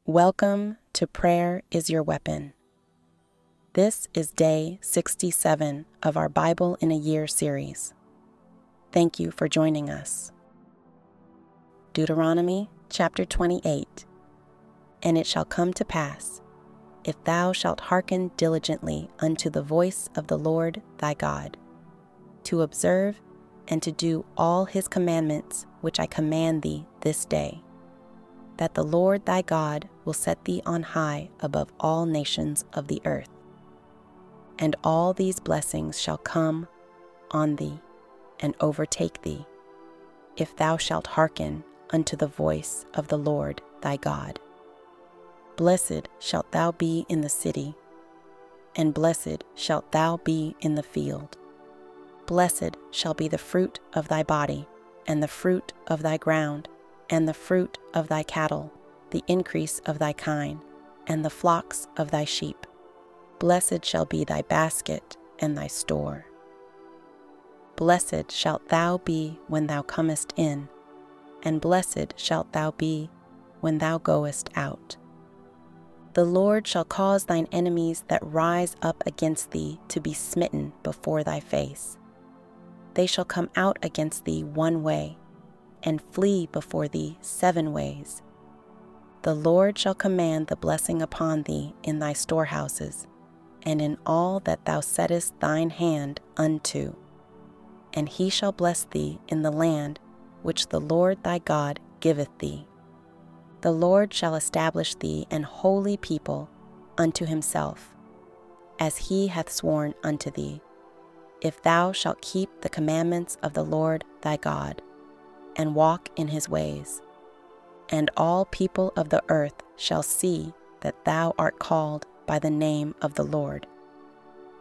Welcome to Prayer is Your Weapon. This is day 67 of our Bible in a Year series. Thank you for joining us. Deuteronomy Chapter 28. And it shall come to pass, if thou shalt hearken diligently unto the voice of the Lord thy God, to observe and to do all his commandments which I command thee this day, that the Lord thy God will set thee on high above all nations of the earth. And all these blessings shall come on thee and overtake thee, if thou shalt hearken unto the voice of the Lord thy God. Blessed shalt thou be in the city, and blessed shalt thou be in the field. Blessed shall be the fruit of thy body, and the fruit of thy ground, and the fruit of thy cattle, the increase of thy kine, and the flocks of thy sheep. Blessed shall be thy basket and thy store. Blessed shalt thou be when thou comest in, and blessed shalt thou be when thou goest out. The Lord shall cause thine enemies that rise up against thee to be smitten before thy face. They shall come out against thee one way, and flee before thee 7 ways. The Lord shall command the blessing upon thee in thy storehouses, and in all that thou settest thine hand unto. And he shall bless thee in the land which the Lord thy God giveth thee. The Lord shall establish thee an holy people unto himself, as he hath sworn unto thee, if thou shalt keep the commandments of the Lord thy God, and walk in his ways. And all people of the earth shall see that thou art called by the name of the Lord,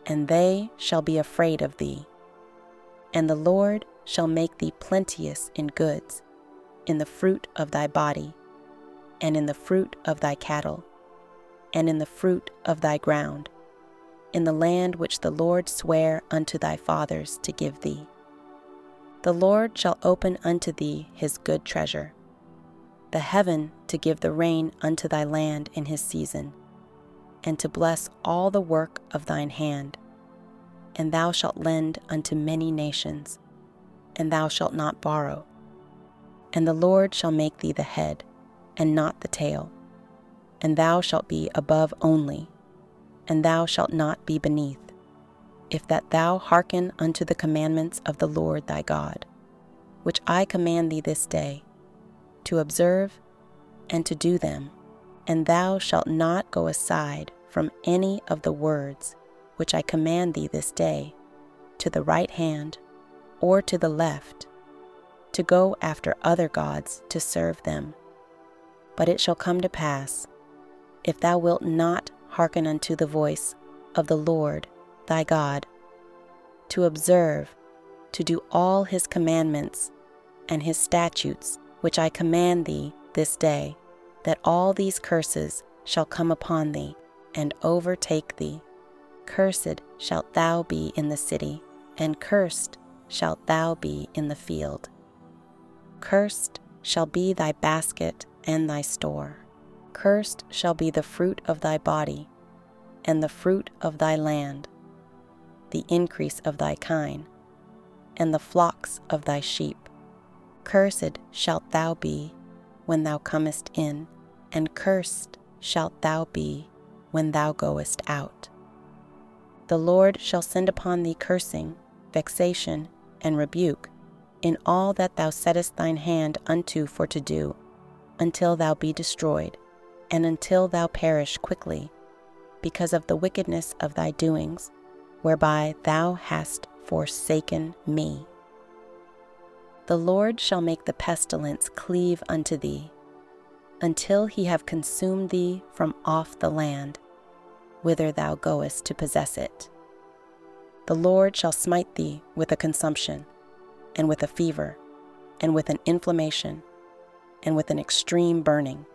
and they shall be afraid of thee. And the Lord shall make thee plenteous in goods, in the fruit of thy body, and in the fruit of thy cattle, and in the fruit of thy ground, in the land which the Lord sware unto thy fathers to give thee. The Lord shall open unto thee his good treasure, the heaven to give the rain unto thy land in his season, and to bless all the work of thine hand. And thou shalt lend unto many nations, and thou shalt not borrow. And the Lord shall make thee the head, and not the tail. And thou shalt be above only, and thou shalt not be beneath, if that thou hearken unto the commandments of the Lord thy God, which I command thee this day, to observe and to do them. And thou shalt not go aside from any of the words which I command thee this day, to the right hand or to the left, to go after other gods to serve them. But it shall come to pass, if thou wilt not hearken unto the voice of the Lord thy God, to observe, to do all his commandments and his statutes which I command thee this day, that all these curses shall come upon thee and overtake thee. Cursed shalt thou be in the city, and cursed shalt thou be in the field. Cursed shall be thy basket and thy store. Cursed shall be the fruit of thy body, and the fruit of thy land, the increase of thy kine, and the flocks of thy sheep. Cursed shalt thou be when thou comest in, and cursed shalt thou be when thou goest out. The Lord shall send upon thee cursing, vexation, and rebuke, in all that thou settest thine hand unto for to do, until thou be destroyed, and until thou perish quickly, because of the wickedness of thy doings, whereby thou hast forsaken me. The Lord shall make the pestilence cleave unto thee, until he have consumed thee from off the land, whither thou goest to possess it. The Lord shall smite thee with a consumption, and with a fever, and with an inflammation, and with an extreme burning,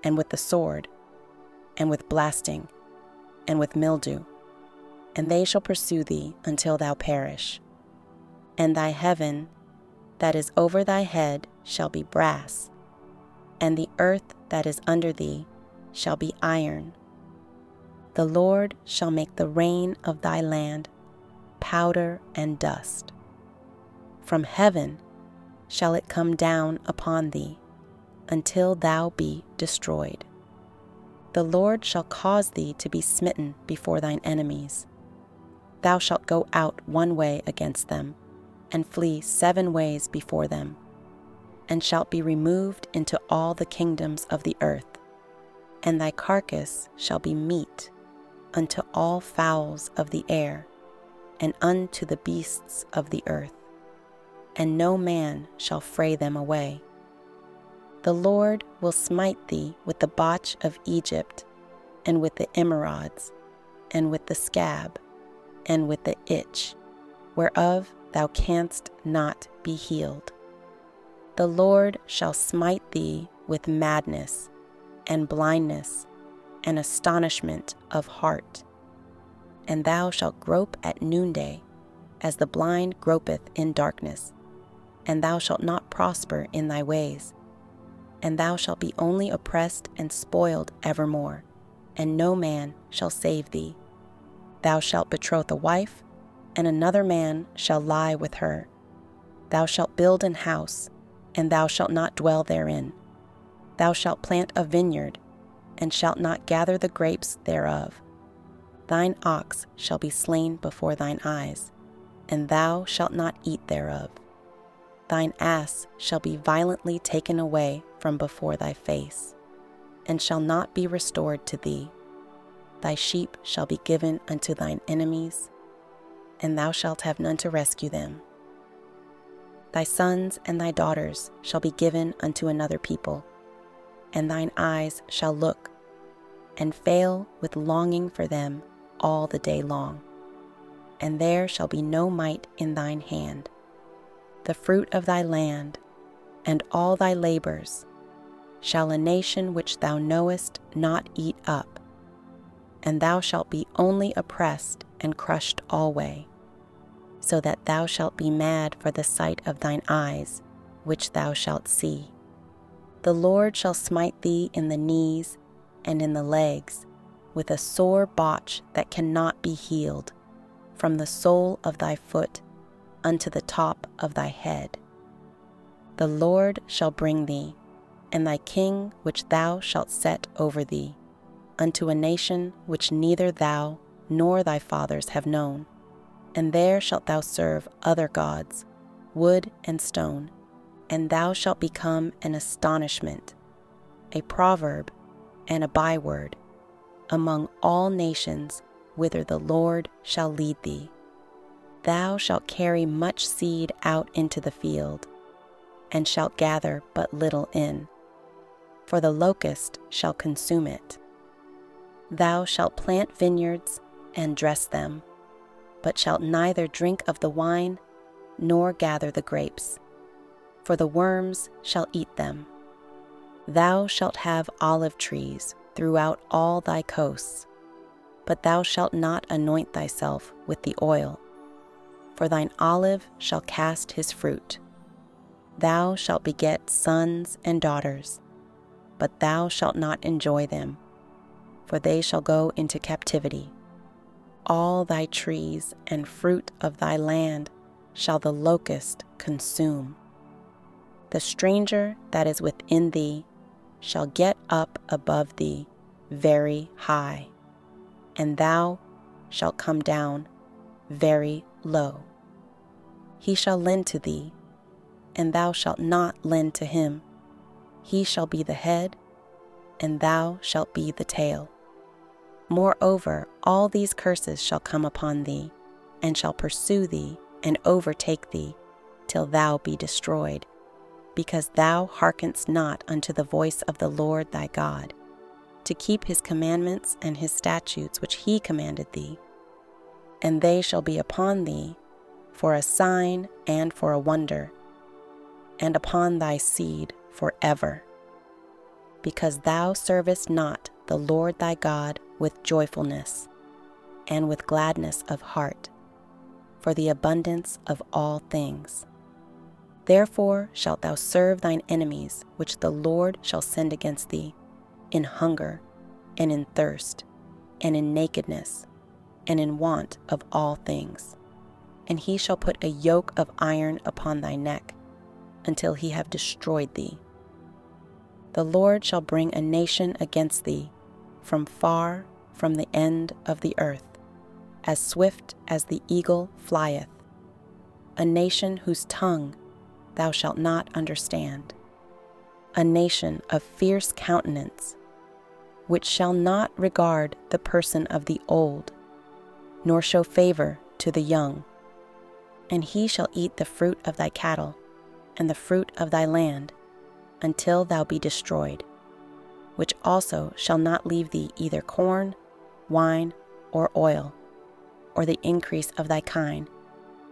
and with the sword, and with blasting, and with mildew, and they shall pursue thee until thou perish. And thy heaven that is over thy head shall be brass, and the earth that is under thee shall be iron. The Lord shall make the rain of thy land powder and dust. From heaven shall it come down upon thee, until thou be destroyed. The Lord shall cause thee to be smitten before thine enemies. Thou shalt go out one way against them, and flee 7 ways before them, and shalt be removed into all the kingdoms of the earth. And thy carcass shall be meat unto all fowls of the air, and unto the beasts of the earth, and no man shall fray them away. The Lord will smite thee with the botch of Egypt, and with the emerods, and with the scab, and with the itch, whereof thou canst not be healed. The Lord shall smite thee with madness, and blindness, and astonishment of heart. And thou shalt grope at noonday, as the blind gropeth in darkness, and thou shalt not prosper in thy ways. And thou shalt be only oppressed and spoiled evermore, and no man shall save thee. Thou shalt betroth a wife, and another man shall lie with her. Thou shalt build an house, and thou shalt not dwell therein. Thou shalt plant a vineyard, and shalt not gather the grapes thereof. Thine ox shall be slain before thine eyes, and thou shalt not eat thereof. Thine ass shall be violently taken away from before thy face, and shall not be restored to thee. Thy sheep shall be given unto thine enemies, and thou shalt have none to rescue them. Thy sons and thy daughters shall be given unto another people, and thine eyes shall look, and fail with longing for them all the day long. And there shall be no might in thine hand. The fruit of thy land, and all thy labors, shall a nation which thou knowest not eat up, and thou shalt be only oppressed and crushed alway, so that thou shalt be mad for the sight of thine eyes, which thou shalt see. The Lord shall smite thee in the knees and in the legs, with a sore botch that cannot be healed, from the sole of thy foot unto the top of thy head. The Lord shall bring thee, and thy king which thou shalt set over thee, unto a nation which neither thou nor thy fathers have known. And there shalt thou serve other gods, wood and stone, and thou shalt become an astonishment, a proverb, and a byword among all nations whither the Lord shall lead thee. Thou shalt carry much seed out into the field, and shalt gather but little in, for the locust shall consume it. Thou shalt plant vineyards and dress them, but shalt neither drink of the wine nor gather the grapes, for the worms shall eat them. Thou shalt have olive trees throughout all thy coasts, but thou shalt not anoint thyself with the oil, for thine olive shall cast his fruit. Thou shalt beget sons and daughters, but thou shalt not enjoy them, for they shall go into captivity. All thy trees and fruit of thy land shall the locust consume. The stranger that is within thee shall get up above thee very high, and thou shalt come down very low. He shall lend to thee, and thou shalt not lend to him. He shall be the head, and thou shalt be the tail. Moreover, all these curses shall come upon thee, and shall pursue thee, and overtake thee, till thou be destroyed, because thou hearkenest not unto the voice of the Lord thy God, to keep his commandments and his statutes which he commanded thee. And they shall be upon thee for a sign and for a wonder, and upon thy seed forever, because thou servest not the Lord thy God with joyfulness and with gladness of heart, for the abundance of all things. Therefore shalt thou serve thine enemies, which the Lord shall send against thee, in hunger and in thirst, and in nakedness, and in want of all things. And he shall put a yoke of iron upon thy neck, until he have destroyed thee. The Lord shall bring a nation against thee from far from the end of the earth, as swift as the eagle flieth, a nation whose tongue thou shalt not understand, a nation of fierce countenance, which shall not regard the person of the old, nor show favor to the young. And he shall eat the fruit of thy cattle, and the fruit of thy land, until thou be destroyed, which also shall not leave thee either corn, wine, or oil, or the increase of thy kine,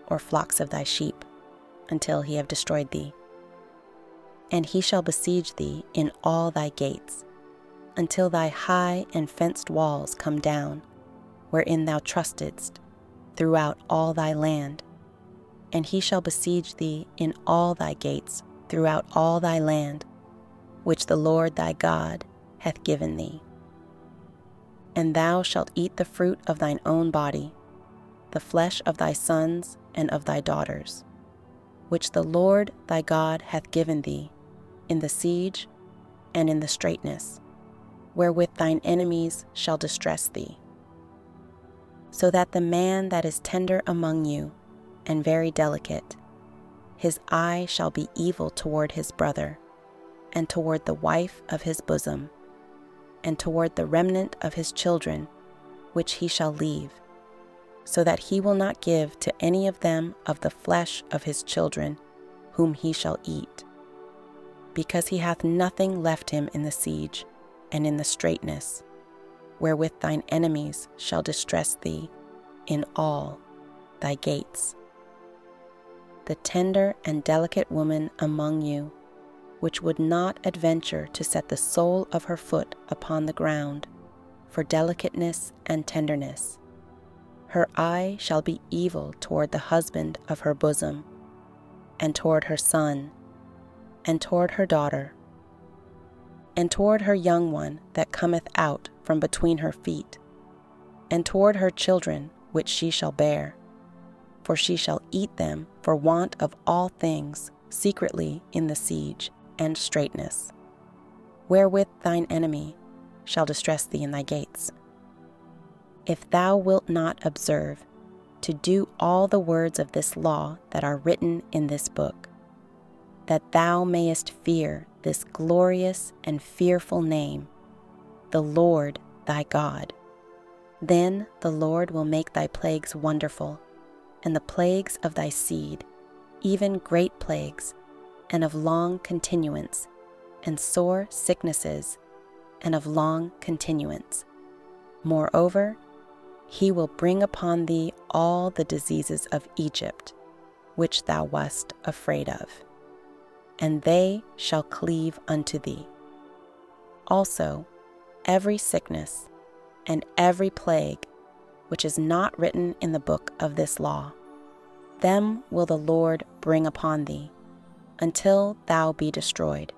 or flocks of thy sheep, until he have destroyed thee. And he shall besiege thee in all thy gates, until thy high and fenced walls come down, wherein thou trustedst, throughout all thy land. And he shall besiege thee in all thy gates throughout all thy land, which the Lord thy God hath given thee. And thou shalt eat the fruit of thine own body, the flesh of thy sons and of thy daughters, which the Lord thy God hath given thee, in the siege and in the straitness, wherewith thine enemies shall distress thee. So that the man that is tender among you, and very delicate, his eye shall be evil toward his brother, and toward the wife of his bosom, and toward the remnant of his children, which he shall leave, so that he will not give to any of them of the flesh of his children, whom he shall eat, because he hath nothing left him in the siege and in the straitness, wherewith thine enemies shall distress thee in all thy gates. The tender and delicate woman among you, which would not adventure to set the sole of her foot upon the ground, for delicateness and tenderness, her eye shall be evil toward the husband of her bosom, and toward her son, and toward her daughter, and toward her young one that cometh out from between her feet, and toward her children which she shall bear. For she shall eat them for want of all things secretly in the siege and straitness, wherewith thine enemy shall distress thee in thy gates. If thou wilt not observe to do all the words of this law that are written in this book, that thou mayest fear this glorious and fearful name, the Lord thy God, then the Lord will make thy plagues wonderful, and the plagues of thy seed, even great plagues, and of long continuance, and sore sicknesses, and of long continuance. Moreover, he will bring upon thee all the diseases of Egypt, which thou wast afraid of, and they shall cleave unto thee. Also, every sickness and every plague which is not written in the book of this law, them will the Lord bring upon thee, until thou be destroyed.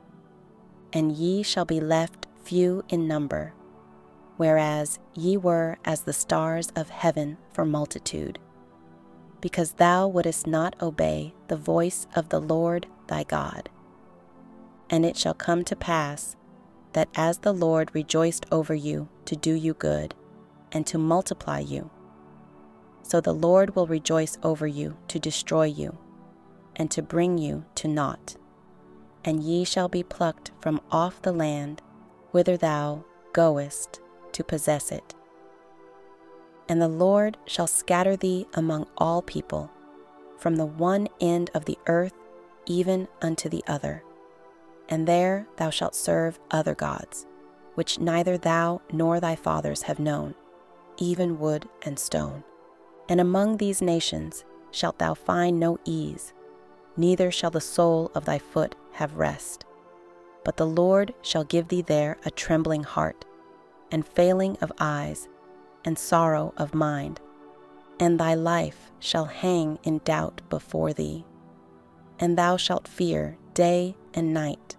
And ye shall be left few in number, whereas ye were as the stars of heaven for multitude, because thou wouldest not obey the voice of the Lord thy God. And it shall come to pass, that as the Lord rejoiced over you to do you good, and to multiply you, so the Lord will rejoice over you to destroy you, and to bring you to naught. And ye shall be plucked from off the land whither thou goest to possess it. And the Lord shall scatter thee among all people, from the one end of the earth even unto the other. And there thou shalt serve other gods, which neither thou nor thy fathers have known, even wood and stone. And among these nations shalt thou find no ease, neither shall the sole of thy foot have rest. But the Lord shall give thee there a trembling heart, and failing of eyes, and sorrow of mind, and thy life shall hang in doubt before thee. And thou shalt fear day and night,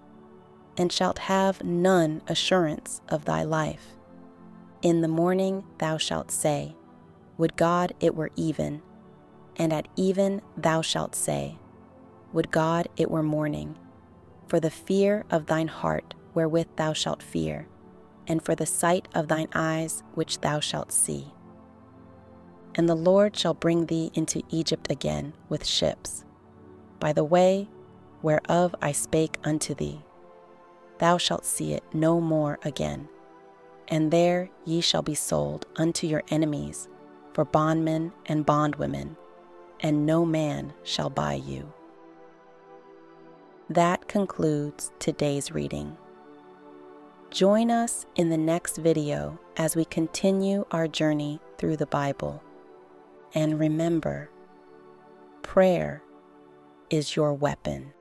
and shalt have none assurance of thy life. In the morning thou shalt say, Would God it were even. And at even thou shalt say, Would God it were morning. For the fear of thine heart wherewith thou shalt fear, and for the sight of thine eyes which thou shalt see. And the Lord shall bring thee into Egypt again with ships, by the way whereof I spake unto thee. Thou shalt see it no more again. And there ye shall be sold unto your enemies for bondmen and bondwomen, and no man shall buy you. That concludes today's reading. Join us in the next video as we continue our journey through the Bible. And remember, prayer is your weapon.